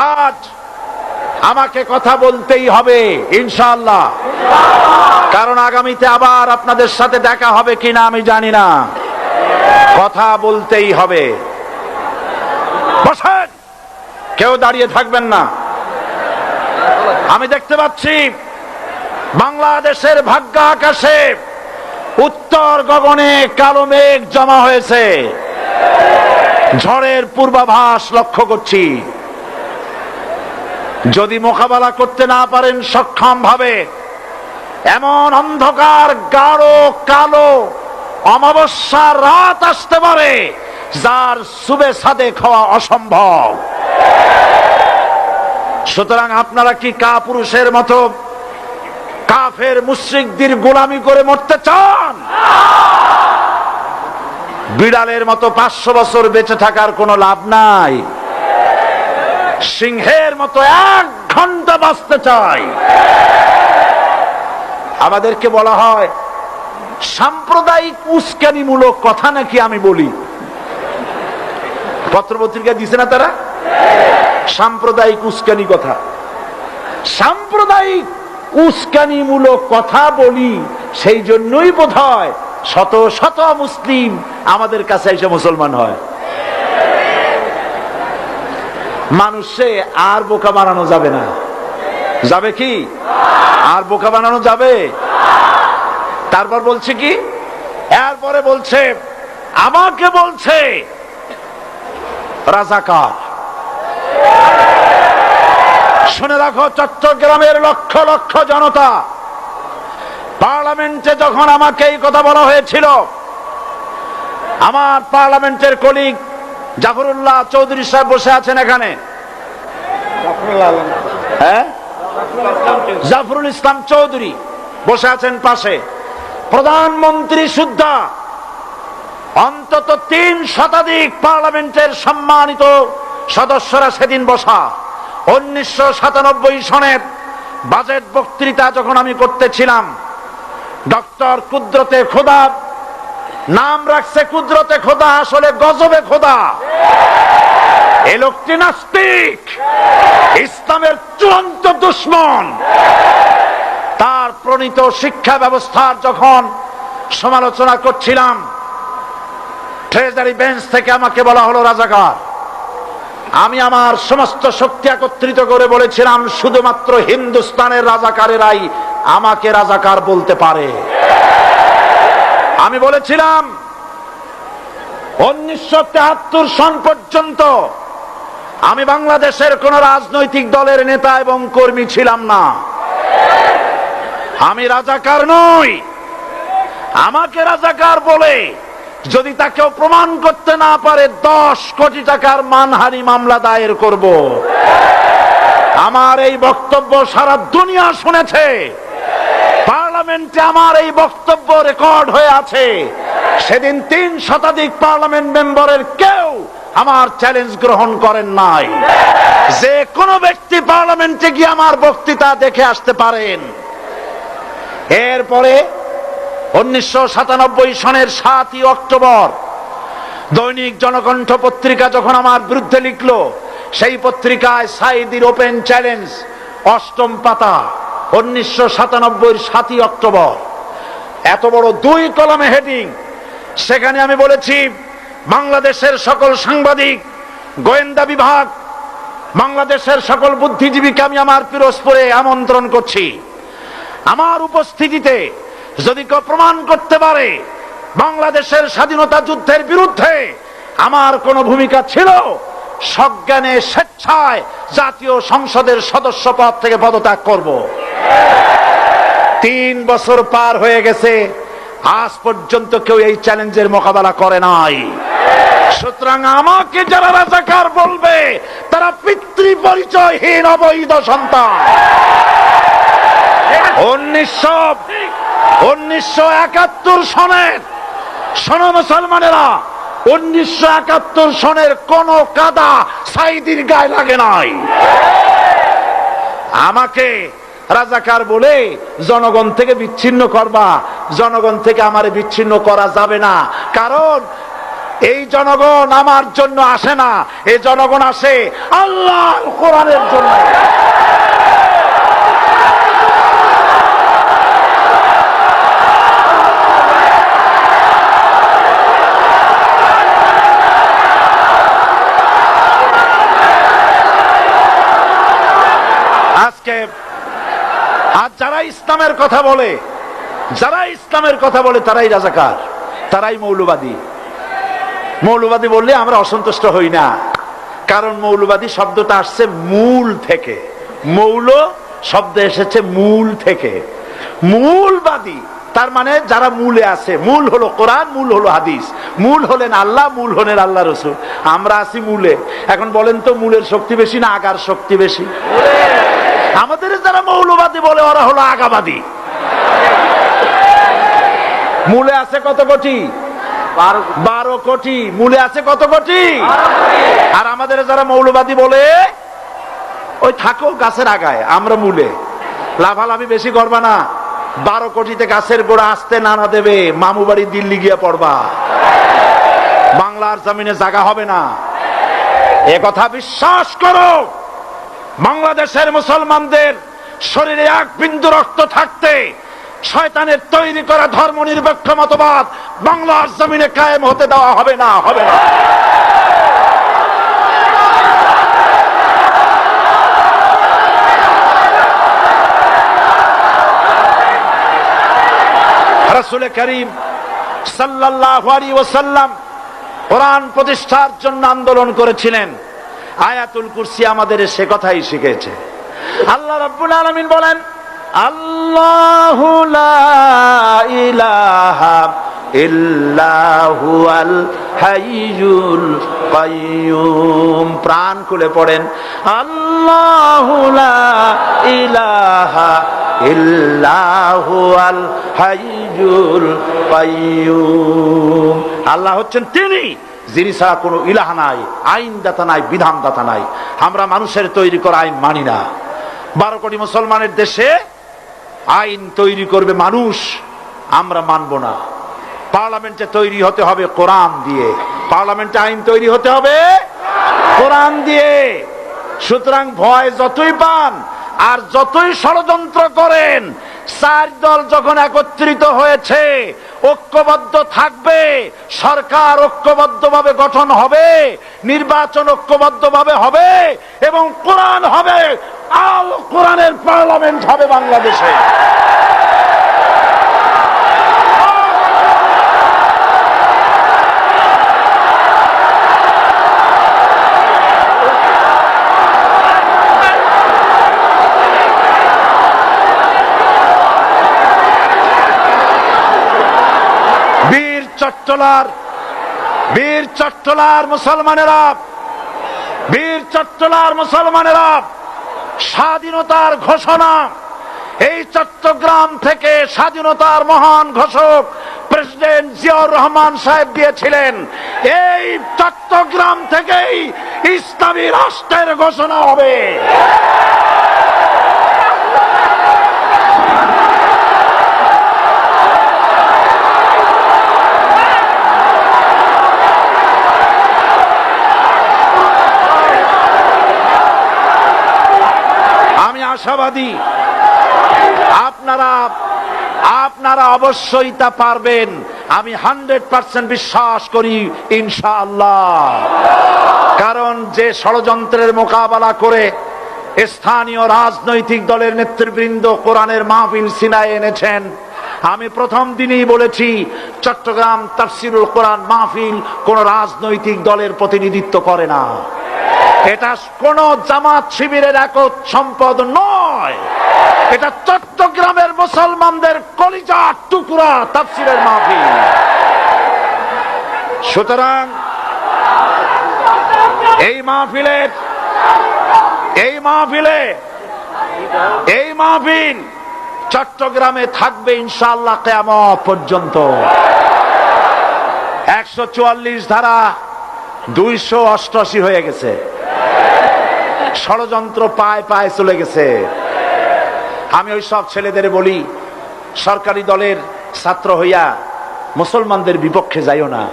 আজ আমাকে কথা বলতেই হবে ইনশাআল্লাহ, কারণ আগামীতে আবার আপনাদের সাথে দেখা হবে কিনা আমি জানি না। কথা বলতেই হবে। বসেন, কেউ দাঁড়িয়ে থাকবেন না। আমি দেখতে পাচ্ছি বাংলাদেশের ভাগ্য আকাশে উত্তর গগনে কালো মেঘ জমা হয়েছে, ঝড়ের পূর্বাভাস লক্ষ্য করছি। যদি মোকাবেলা করতে না পারেন সক্ষম ভাবে, এমন অন্ধকার গাঢ় কালো অমাবস্যার রাত আসতে পারে যার সুবে সাদেক হওয়া অসম্ভব। সুতরাং আপনারা কি কাপুরুষের মতো কাফের মুশরিকদের গোলামি করে মরতে চান? বিড়ালের মতো 500 বছর বেঁচে থাকার কোনো লাভ নাই। সিংহের মতো 1 ঘন্টা বাঁচতে চাই। আমাদেরকে বলা হয় সাম্প্রদায়িক উস্কানিমূলক কথা নাকি আমি বলি। পত্রপত্রিকা দিছে না তারা? সাম্প্রদায়িক উস্কানি কথা, সাম্প্রদায়িক উস্কানিমূলক কথা বলি। সেই জন্যই বোধহয় শত শত মুসলিম আমাদের কাছে এসে মুসলমান হয়। মানুষে আর বোকা বানানো যাবে না। যাবে কি? আর বোকা বানানো যাবে? তারপর বলছে কি? এরপরে বলছে আমাকে বলছে রাজাকার। শুনে রাখো চট্টগ্রামের লক্ষ লক্ষ জনতা, পার্লামেন্টে যখন আমাকে এই কথা বলা হয়েছিল, আমার পার্লামেন্টের কলিগ জাফরুল্লাহ চৌধুরী সাহেব বসে আছেন এখানে, হ্যাঁ, জাফরুল ইসলাম চৌধুরী বসে আছেন পাশে, প্রধানমন্ত্রী সুদ্ধা, অন্তত 3 শতাধিক পার্লামেন্টের সম্মানিত সদস্যরা সেদিন বসা। 1997 সনের বাজেট বক্তৃতা যখন আমি করতেছিলাম, ডক্টর কুদরতে খোদা, নাম রাখছে কুদরতে খোদা, আসলে গজবে খোদা। এই লোকটি নাস্তিক, ইসলামের চূড়ান্ত দুশমন। তার প্রণীত শিক্ষা ব্যবস্থার যখন সমালোচনা করছিলাম, ট্রেজারি বেঞ্চ থেকে আমাকে বলা হলো রাজাকার। আমি আমার সমস্ত শক্তি একত্রিত করে বলেছিলাম শুধুমাত্র হিন্দুস্তানের রাজাকারেরাই আমাকে রাজাকার বলতে পারে। আমি বলেছিলাম 1973 সন পর্যন্ত আমি বাংলাদেশের কোন রাজনৈতিক দলের নেতা এবং কর্মী ছিলাম না। আমি রাজাকার নই। আমাকে রাজাকার বলে যদি তাকেও প্রমাণ করতে না পারে 10 কোটি টাকার মানহানি মামলা দায়ের করব। আমার এই বক্তব্য সারা দুনিয়া শুনেছে। পার্লামেন্টে আমার এই বক্তব্য রেকর্ড হয়ে আছে। সেদিন 3 শতাধিক পার্লামেন্ট মেম্বারের কেউ আমার চ্যালেঞ্জ গ্রহণ করেন নাই। যে কোনো ব্যক্তি পার্লামেন্টে গিয়ে আমার বক্তৃতা দেখে আসতে পারেন। এরপরে 1997 সনের 7 অক্টোবর দৈনিক জনকণ্ঠ পত্রিকা যখন আমার বিরুদ্ধে লিখলো, সেই পত্রিকায় সাইদির ওপেন চ্যালেঞ্জ 8ম পাতা, 1997 7 অক্টোবর, এত বড় 2 কলামে হেডিং। সেখানে আমি বলেছি বাংলাদেশের সকল সাংবাদিক, গোয়েন্দা বিভাগ, বাংলাদেশের সকল বুদ্ধিজীবীকে আমি আমার পিরোজপুরে আমন্ত্রণ করছি। আমার উপস্থিতিতে যদি কেউ প্রমাণ করতে পারে বাংলাদেশের স্বাধীনতা যুদ্ধের বিরুদ্ধে আমার কোনো ভূমিকা ছিল, সজ্ঞানে স্বেচ্ছায় জাতীয় সংসদের সদস্য পদ থেকে পদত্যাগ করব। 3 বছর পার হয়ে গেছে, আজ পর্যন্ত কেউ এই চ্যালেঞ্জের মোকাবেলা করে নাই। সুতরাং আমাকে যারা রাজাকার বলবে তারা পিতৃ পরিচয়হীন অবৈধ সন্তান। 1971 সনের, শোনো মুসলমানেরা, 1971 সনের কোন কাদা সাইদির গায়ে লাগে নাই। আমাকে রাজাকার বলে জনগণ থেকে বিচ্ছিন্ন করবা, জনগণ থেকে আমারে বিচ্ছিন্ন করা যাবে না। কারণ এই জনগণ আমার জন্য আসে না, এই জনগণ আসে আল্লাহর কোরআনের জন্য। আজকে আর যারা ইসলামের কথা বলে, যারা ইসলামের কথা বলে তারাই রাজাকার, তারাই মৌলবাদী। মৌলবাদী বললে আমরা অসন্তুষ্ট হই না, কারণ মৌলবাদী শব্দটা আসছে মূল থেকে। মৌল শব্দ এসেছে মূল থেকে। মূলবাদী তার মানে যারা মূলে আছে। মূল হলো কোরআন, মূল হলো হাদিস, মূল হলেন আল্লাহ, মূল হলেন আল্লাহ রসুল। আমরা আছি মূলে। এখন বলেন তো মূলের শক্তি বেশি না আগার শক্তি বেশি? আমাদের যারা মৌলবাদী বলে ওরা হলো আগাবাদী। মূলে আছে কত কোটি? 12 কোটি। মূলে আছে কত কোটি? আর আমাদের যারা মৌলবাদী বলে ওই থাকো গাছের আগায়, আমরা মূলে। লাভালাভি বেশি করবা না, 12 কোটিতে গাছের গোড়া আসতে নানা দেবে, মামু বাড়ি দিল্লি গিয়ে পড়বা, বাংলার জমিনে জায়গা হবে না। এ কথা বিশ্বাস করো। বাংলাদেশের মুসলমানদের শরীরে এক বিন্দু রক্ত থাকতে শয়তানের তৈরি করা ধর্ম নিরপেক্ষ মতবাদ বাংলার জমিনে কায়েম হতে দেওয়া হবে না, হবে না। রাসূল করিম সাল্লাল্লাহু আলাইহি ওয়াসাল্লাম কোরআন প্রতিষ্ঠার জন্য আন্দোলন করেছিলেন। আয়াতুল কুরসি আমাদের সে কথাই শিখেছে। আল্লাহ রাব্বুল আলামিন বলেন, আল্লাহু লা ইলাহা ইল্লা হুয়াল হাইয়ুল কাইয়্যুম। প্রাণ খুলে পড়েন, আল্লাহু লা ইলাহা ইল্লা হুয়াল হাইয়ুল কাইয়্যুম। আল্লাহ হচ্ছেন তিনি, যিনি ছাড়া কোনো ইলাহা নাই, আইনদাতা নাই, বিধানদাতা নাই। আমরা মানুষের তৈরি করা আইন মানি না। 12 কোটি মুসলমানের দেশে আইন তৈরি করবে মানুষ, আমরা মানব না। পার্লামেন্টে তৈরি হতে হবে কোরআন দিয়ে, পার্লামেন্টে আইন তৈরি হতে হবে কোরআন দিয়ে। সুতরাং ভয় যতই পান আর যতই ষড়যন্ত্র করেন, 4 দল যখন একত্রিত হয়েছে, ঐক্যবদ্ধ থাকবে, সরকার ঐক্যবদ্ধভাবে গঠন হবে, নির্বাচন ঐক্যবদ্ধভাবে হবে এবং কোরআন হবে, আল কোরআনের পার্লামেন্ট হবে বাংলাদেশে। বীর চট্টলার মুসলমানেরা, বীর চট্টলার মুসলমানেরা স্বাধীনতার ঘোষণা এই চট্টগ্রাম থেকে স্বাধীনতার মহান ঘোষক প্রেসিডেন্ট জিয়াউর রহমান সাহেব দিয়েছিলেন। এই চট্টগ্রাম থেকেই ইসলামী রাষ্ট্রের ঘোষণা হবে। আশাবাদী আপনারা অবশ্যই তা পারবেন। আমি 100% বিশ্বাস করি ইনশাআল্লাহ। কারণ যে ষড়যন্ত্রের মোকাবেলা করে স্থানীয় রাজনৈতিক দলের নেতৃবৃন্দ কোরআনের মাহফিল সিনায় এনেছেন, আমি প্রথম দিনই বলেছি চট্টগ্রাম তাফসিরুল কোরআন মাহফিল কোন রাজনৈতিক দলের প্রতিনিধিত্ব করে না। এটা কোন জামাত শিবিরের একক সম্পদ নয়, এটা চট্টগ্রামের মুসলমানদের কলিজার টুকরা তাফসিরের মাহফিল। সুতরাং এই মাহফিল চট্টগ্রামে থাকবে ইনশাআল্লাহ কিয়ামত পর্যন্ত। 144 ধারা 288 হয়ে গেছে, ষড়যন্ত্র পায় পায় চলে গেছে। আমি ওই সব ছেলেদের বলি, সরকারি দলের ছাত্র হইয়া মুসলমানদের বিপক্ষে যাইও না।